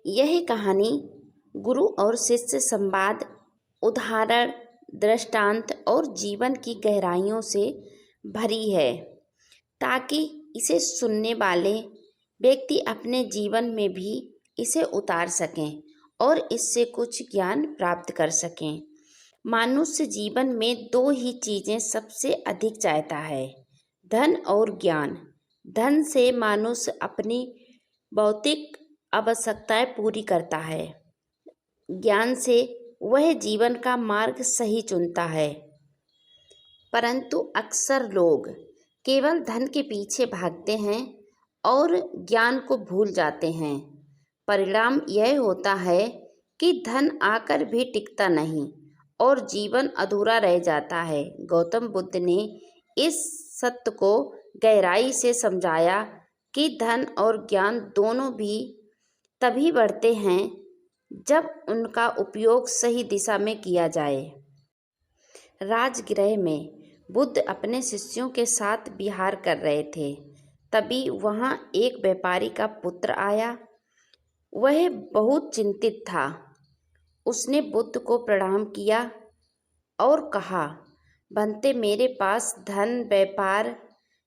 यह कहानी गुरु और शिष्य संवाद, उदाहरण, दृष्टांत और जीवन की गहराइयों से भरी है, ताकि इसे सुनने वाले व्यक्ति अपने जीवन में भी इसे उतार सकें और इससे कुछ ज्ञान प्राप्त कर सकें। मनुष्य जीवन में दो ही चीज़ें सबसे अधिक चाहता है, धन और ज्ञान। धन से मनुष्य अपनी भौतिक आवश्यकताएं पूरी करता है, ज्ञान से वह जीवन का मार्ग सही चुनता है। परंतु अक्सर लोग केवल धन के पीछे भागते हैं और ज्ञान को भूल जाते हैं। परिणाम यह होता है कि धन आकर भी टिकता नहीं और जीवन अधूरा रह जाता है। गौतम बुद्ध ने इस सत्य को गहराई से समझाया कि धन और ज्ञान दोनों भी तभी बढ़ते हैं जब उनका उपयोग सही दिशा में किया जाए। राजगृह में बुद्ध अपने शिष्यों के साथ विहार कर रहे थे। तभी वहाँ एक व्यापारी का पुत्र आया। वह बहुत चिंतित था। उसने बुद्ध को प्रणाम किया और कहा, बनते मेरे पास धन, व्यापार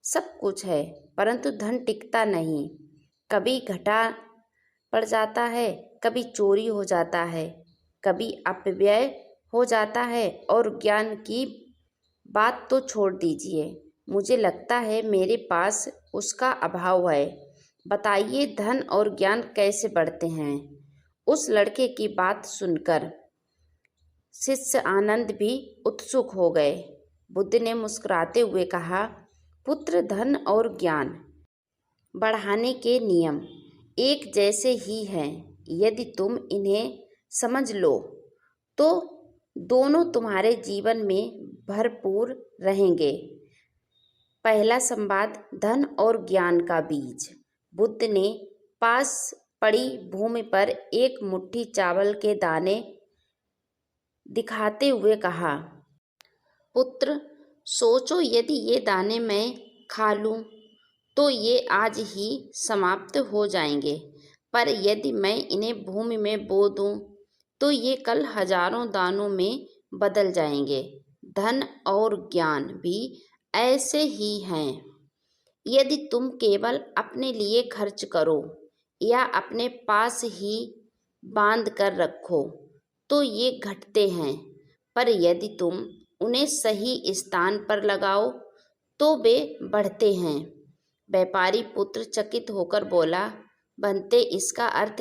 सब कुछ है, परंतु धन टिकता नहीं। कभी घटा पड़ जाता है, कभी चोरी हो जाता है, कभी अपव्यय हो जाता है और ज्ञान की बात तो छोड़ दीजिए, मुझे लगता है मेरे पास उसका अभाव है। बताइए धन और ज्ञान कैसे बढ़ते हैं? उस लड़के की बात सुनकर शिष्य आनंद भी उत्सुक हो गए। बुद्ध ने मुस्कुराते हुए कहा, पुत्र, धन और ज्ञान बढ़ाने के नियम एक जैसे ही हैं। यदि तुम इन्हें समझ लो तो दोनों तुम्हारे जीवन में भरपूर रहेंगे। पहला संवाद, धन और ज्ञान का बीज। बुद्ध ने पास पड़ी भूमि पर एक मुट्ठी चावल के दाने दिखाते हुए कहा, पुत्र, सोचो यदि ये दाने मैं खा लूं तो ये आज ही समाप्त हो जाएंगे, पर यदि मैं इन्हें भूमि में बो दूं तो ये कल हजारों दानों में बदल जाएंगे। धन और ज्ञान भी ऐसे ही हैं। यदि तुम केवल अपने लिए खर्च करो या अपने पास ही बांध कर रखो तो ये घटते हैं, पर यदि तुम उन्हें सही स्थान पर लगाओ तो वे बढ़ते हैं। व्यापारी पुत्र चकित होकर बोला, बनते, इसका अर्थ